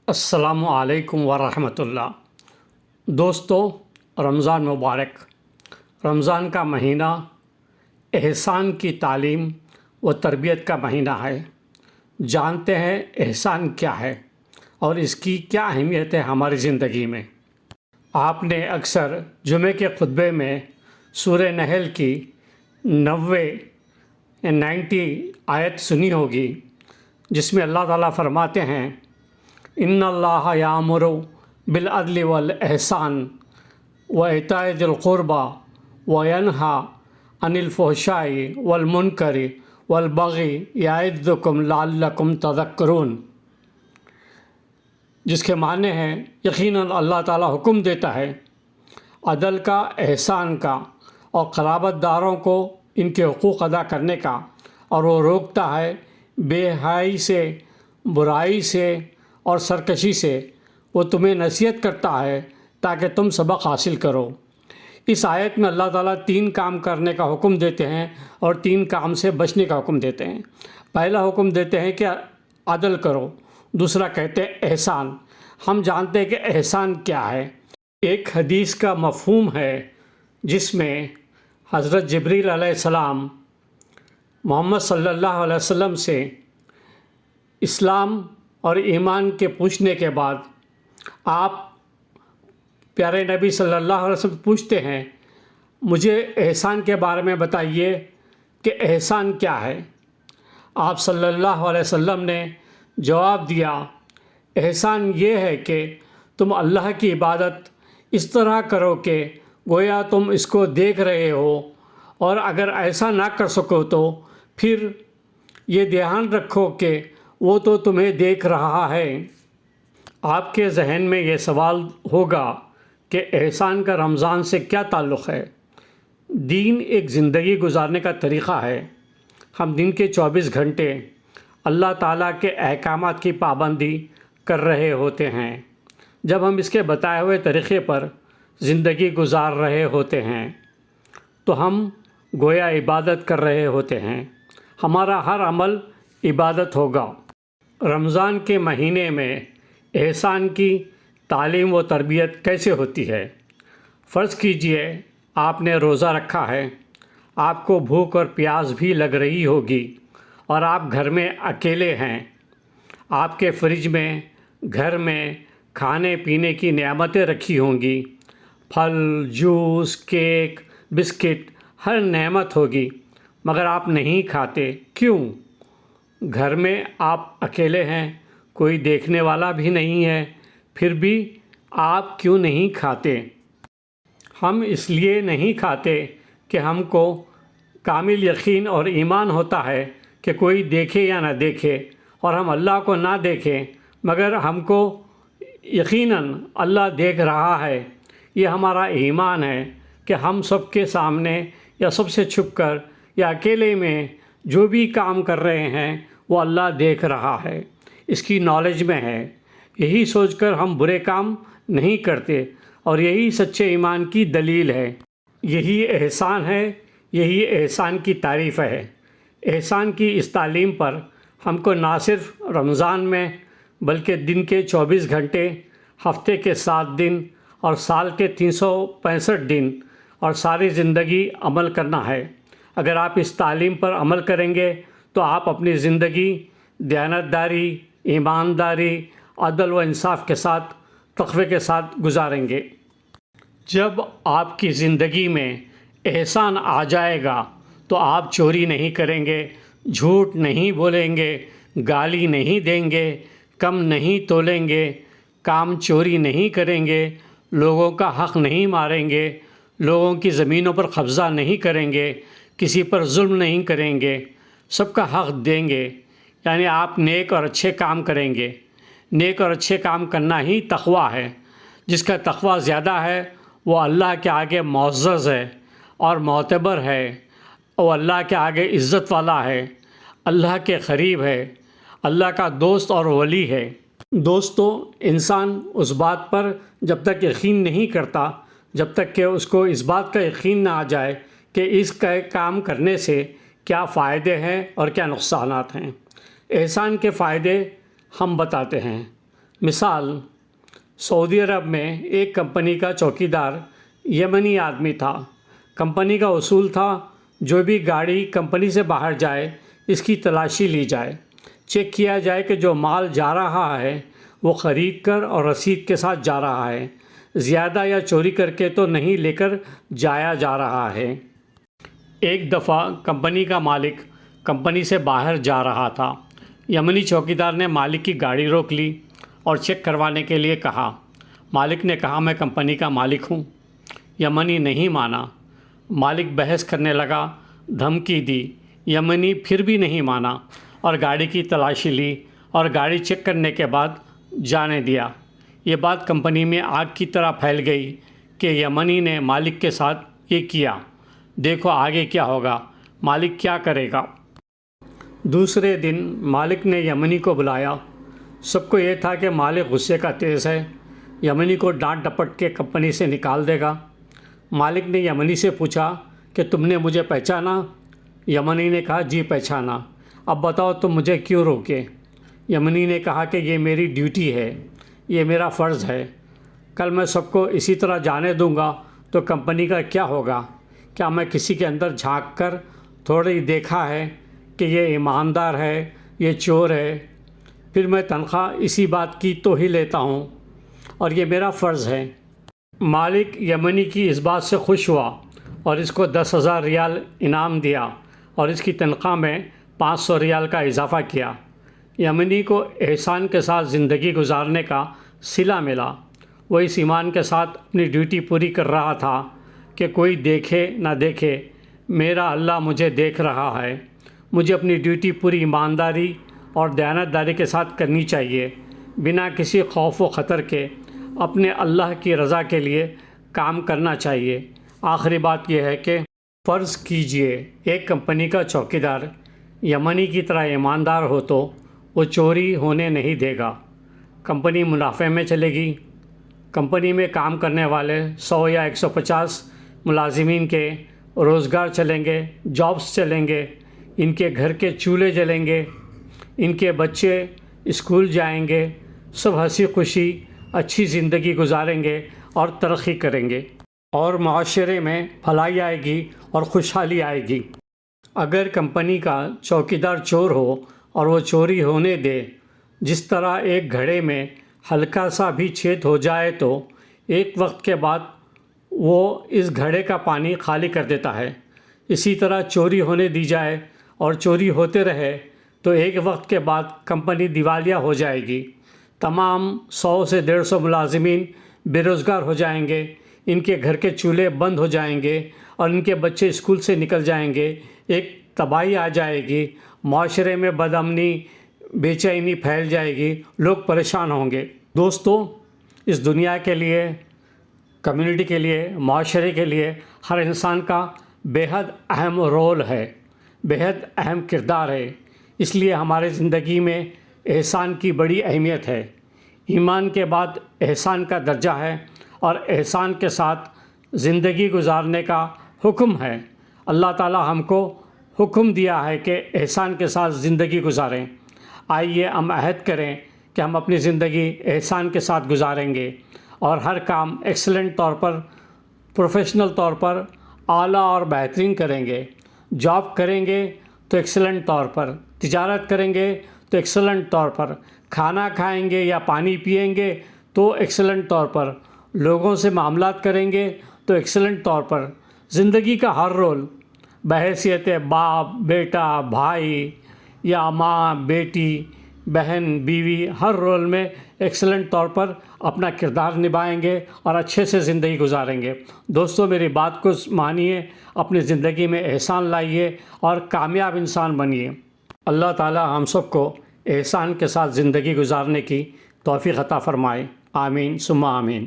السلام علیکم ورحمۃ اللہ۔ دوستو، رمضان مبارک۔ رمضان کا مہینہ احسان کی تعلیم و تربیت کا مہینہ ہے۔ جانتے ہیں احسان کیا ہے اور اس کی کیا اہمیت ہے ہماری زندگی میں۔ آپ نے اکثر جمعے کے خطبے میں سورہ نحل کی 90 آیت سنی ہوگی، جس میں اللہ تعالیٰ فرماتے ہیں ان اللہ یامر بالعدل والاحسان وایتاء ذی القربی وینہی عن الفحشاء والمنکر والبغی یعظکم لعلکم تذکرون، جس کے معنی ہیں یقیناً اللہ تعالیٰ حکم دیتا ہے عدل کا، احسان کا اور قرابت داروں کو ان کے حقوق ادا کرنے کا، اور وہ روکتا ہے بے حیائی سے، برائی سے اور سرکشی سے۔ وہ تمہیں نصیحت کرتا ہے تاکہ تم سبق حاصل کرو۔ اس آیت میں اللہ تعالیٰ 3 کام کرنے کا حکم دیتے ہیں اور 3 کام سے بچنے کا حکم دیتے ہیں۔ پہلا حکم دیتے ہیں کہ عدل کرو، دوسرا کہتے ہیں احسان۔ ہم جانتے ہیں کہ احسان کیا ہے۔ ایک حدیث کا مفہوم ہے جس میں حضرت جبریل علیہ السلام محمد صلی اللہ علیہ وسلم سے اسلام اور ایمان کے پوچھنے کے بعد آپ پیارے نبی صلی اللہ علیہ وسلم پوچھتے ہیں مجھے احسان کے بارے میں بتائیے کہ احسان کیا ہے۔ آپ صلی اللہ علیہ وسلم نے جواب دیا، احسان یہ ہے کہ تم اللہ کی عبادت اس طرح کرو کہ گویا تم اس کو دیکھ رہے ہو، اور اگر ایسا نہ کر سکو تو پھر یہ دھیان رکھو کہ وہ تو تمہیں دیکھ رہا ہے۔ آپ کے ذہن میں یہ سوال ہوگا کہ احسان کا رمضان سے کیا تعلق ہے؟ دین ایک زندگی گزارنے کا طریقہ ہے۔ ہم دن کے 24 گھنٹے اللہ تعالیٰ کے احکامات کی پابندی کر رہے ہوتے ہیں۔ جب ہم اس کے بتائے ہوئے طریقے پر زندگی گزار رہے ہوتے ہیں تو ہم گویا عبادت کر رہے ہوتے ہیں۔ ہمارا ہر عمل عبادت ہوگا۔ رمضان کے مہینے میں احسان کی تعلیم و تربیت کیسے ہوتی ہے؟ فرض کیجئے آپ نے روزہ رکھا ہے، آپ کو بھوک اور پیاس بھی لگ رہی ہوگی اور آپ گھر میں اکیلے ہیں۔ آپ کے فریج میں گھر میں کھانے پینے کی نعمتیں رکھی ہوں گی، پھل، جوس، کیک، بسکٹ، ہر نعمت ہوگی، مگر آپ نہیں کھاتے۔ کیوں؟ گھر میں آپ اکیلے ہیں، کوئی دیکھنے والا بھی نہیں ہے، پھر بھی آپ کیوں نہیں کھاتے؟ ہم اس لیے نہیں کھاتے کہ ہم کو کامل یقین اور ایمان ہوتا ہے کہ کوئی دیکھے یا نہ دیکھے، اور ہم اللہ کو نہ دیکھیں مگر ہم کو یقیناً اللہ دیکھ رہا ہے۔ یہ ہمارا ایمان ہے کہ ہم سب کے سامنے یا سب سے چھپ کر یا اکیلے میں جو بھی کام کر رہے ہیں وہ اللہ دیکھ رہا ہے، اس کی نالج میں ہے۔ یہی سوچ کر ہم برے کام نہیں کرتے، اور یہی سچے ایمان کی دلیل ہے۔ یہی احسان ہے، یہی احسان کی تعریف ہے۔ احسان کی اس تعلیم پر ہم کو نہ صرف رمضان میں بلکہ دن کے 24 گھنٹے، ہفتے کے 7 دن اور سال کے 365 دن اور ساری زندگی عمل کرنا ہے۔ اگر آپ اس تعلیم پر عمل کریں گے تو آپ اپنی زندگی دیانتداری، ایمانداری، عدل و انصاف کے ساتھ، تقوی کے ساتھ گزاریں گے۔ جب آپ کی زندگی میں احسان آ جائے گا تو آپ چوری نہیں کریں گے، جھوٹ نہیں بولیں گے، گالی نہیں دیں گے، کم نہیں تولیں گے، کام چوری نہیں کریں گے، لوگوں کا حق نہیں ماریں گے، لوگوں کی زمینوں پر قبضہ نہیں کریں گے، کسی پر ظلم نہیں کریں گے، سب کا حق دیں گے۔ یعنی آپ نیک اور اچھے کام کریں گے۔ نیک اور اچھے کام کرنا ہی تقویٰ ہے۔ جس کا تقویٰ زیادہ ہے وہ اللہ کے آگے معزز ہے اور معتبر ہے، وہ اللہ کے آگے عزت والا ہے، اللہ کے قریب ہے، اللہ کا دوست اور ولی ہے۔ دوستو، انسان اس بات پر جب تک یقین نہیں کرتا جب تک کہ اس کو اس بات کا یقین نہ آ جائے کہ اس کا کام کرنے سے کیا فائدے ہیں اور کیا نقصانات ہیں۔ احسان کے فائدے ہم بتاتے ہیں۔ مثال، سعودی عرب میں ایک کمپنی کا چوکیدار یمنی آدمی تھا۔ کمپنی کا اصول تھا جو بھی گاڑی کمپنی سے باہر جائے اس کی تلاشی لی جائے، چیک کیا جائے کہ جو مال جا رہا ہے وہ خرید کر اور رسید کے ساتھ جا رہا ہے، زیادہ یا چوری کر کے تو نہیں لے کر جایا جا رہا ہے۔ ایک دفعہ کمپنی کا مالک کمپنی سے باہر جا رہا تھا۔ یمنی چوکیدار نے مالک کی گاڑی روک لی اور چیک کروانے کے لیے کہا۔ مالک نے کہا میں کمپنی کا مالک ہوں۔ یمنی نہیں مانا۔ مالک بحث کرنے لگا، دھمکی دی۔ یمنی پھر بھی نہیں مانا اور گاڑی کی تلاشی لی اور گاڑی چیک کرنے کے بعد جانے دیا۔ یہ بات کمپنی میں آگ کی طرح پھیل گئی کہ یمنی نے مالک کے ساتھ یہ کیا، دیکھو آگے کیا ہوگا، مالک کیا کرے گا۔ دوسرے دن مالک نے یمنی کو بلایا۔ سب کو یہ تھا کہ مالک غصے کا تیز ہے، یمنی کو ڈانٹ ڈپٹ کے کمپنی سے نکال دے گا۔ مالک نے یمنی سے پوچھا کہ تم نے مجھے پہچانا؟ یمنی نے کہا جی پہچانا۔ اب بتاؤ تم مجھے کیوں روکے؟ یمنی نے کہا کہ یہ میری ڈیوٹی ہے، یہ میرا فرض ہے۔ کل میں سب کو اسی طرح جانے دوں گا تو کمپنی کا کیا ہوگا؟ کیا میں کسی کے اندر جھانک کر تھوڑی دیکھا ہے کہ یہ ایماندار ہے، یہ چور ہے؟ پھر میں تنخواہ اسی بات کی تو ہی لیتا ہوں اور یہ میرا فرض ہے۔ مالک یمنی کی اس بات سے خوش ہوا اور اس کو 10,000 ریال انعام دیا اور اس کی تنخواہ میں 500 ریال کا اضافہ کیا۔ یمنی کو احسان کے ساتھ زندگی گزارنے کا صلہ ملا۔ وہ اس ایمان کے ساتھ اپنی ڈیوٹی پوری کر رہا تھا کہ کوئی دیکھے نہ دیکھے میرا اللہ مجھے دیکھ رہا ہے۔ مجھے اپنی ڈیوٹی پوری ایمانداری اور دیانتداری کے ساتھ کرنی چاہیے، بنا کسی خوف و خطر کے اپنے اللہ کی رضا کے لیے کام کرنا چاہیے۔ آخری بات یہ ہے کہ فرض کیجئے ایک کمپنی کا چوکیدار یمنی کی طرح ایماندار ہو تو وہ چوری ہونے نہیں دے گا، کمپنی منافع میں چلے گی۔ کمپنی میں کام کرنے والے 100 یا 150 ملازمین کے روزگار چلیں گے، جابس چلیں گے، ان کے گھر کے چولہے جلیں گے، ان کے بچے اسکول جائیں گے، سب ہنسی خوشی اچھی زندگی گزاریں گے اور ترقی کریں گے، اور معاشرے میں بھلائی آئے گی اور خوشحالی آئے گی۔ اگر کمپنی کا چوکیدار چور ہو اور وہ چوری ہونے دے، جس طرح ایک گھڑے میں ہلکا سا بھی چھید ہو جائے تو ایک وقت کے بعد وہ اس گھڑے کا پانی خالی کر دیتا ہے، اسی طرح چوری ہونے دی جائے اور چوری ہوتے رہے تو ایک وقت کے بعد کمپنی دیوالیہ ہو جائے گی، تمام 100 سے 150 ملازمین بے روزگار ہو جائیں گے، ان کے گھر کے چولہے بند ہو جائیں گے اور ان کے بچے اسکول سے نکل جائیں گے، ایک تباہی آ جائے گی، معاشرے میں بد امنی بے چینی پھیل جائے گی، لوگ پریشان ہوں گے۔ دوستو، اس دنیا کے لیے، کمیونٹی کے لیے، معاشرے کے لیے ہر انسان کا بے حد اہم رول ہے، بے حد اہم کردار ہے، اس لیے ہمارے زندگی میں احسان کی بڑی اہمیت ہے۔ ایمان کے بعد احسان کا درجہ ہے اور احسان کے ساتھ زندگی گزارنے کا حکم ہے۔ اللہ تعالی ہم کو حکم دیا ہے کہ احسان کے ساتھ زندگی گزاریں۔ آئیے ہم عہد کریں کہ ہم اپنی زندگی احسان کے ساتھ گزاریں گے اور ہر کام ایکسلنٹ طور پر، پروفیشنل طور پر اعلیٰ اور بہترین کریں گے۔ جاب کریں گے تو ایکسلنٹ طور پر، تجارت کریں گے تو ایکسلنٹ طور پر، کھانا کھائیں گے یا پانی پئیں گے تو ایکسلنٹ طور پر، لوگوں سے معاملات کریں گے تو ایکسلنٹ طور پر۔ زندگی کا ہر رول بحیثیت باپ، بیٹا، بھائی یا ماں، بیٹی، بہن، بیوی، ہر رول میں ایکسلنٹ طور پر اپنا کردار نبھائیں گے اور اچھے سے زندگی گزاریں گے۔ دوستو، میری بات کو مانیے، اپنی زندگی میں احسان لائیے اور کامیاب انسان بنیے۔ اللہ تعالی ہم سب کو احسان کے ساتھ زندگی گزارنے کی توفیق عطا فرمائے۔ آمین ثم آمین۔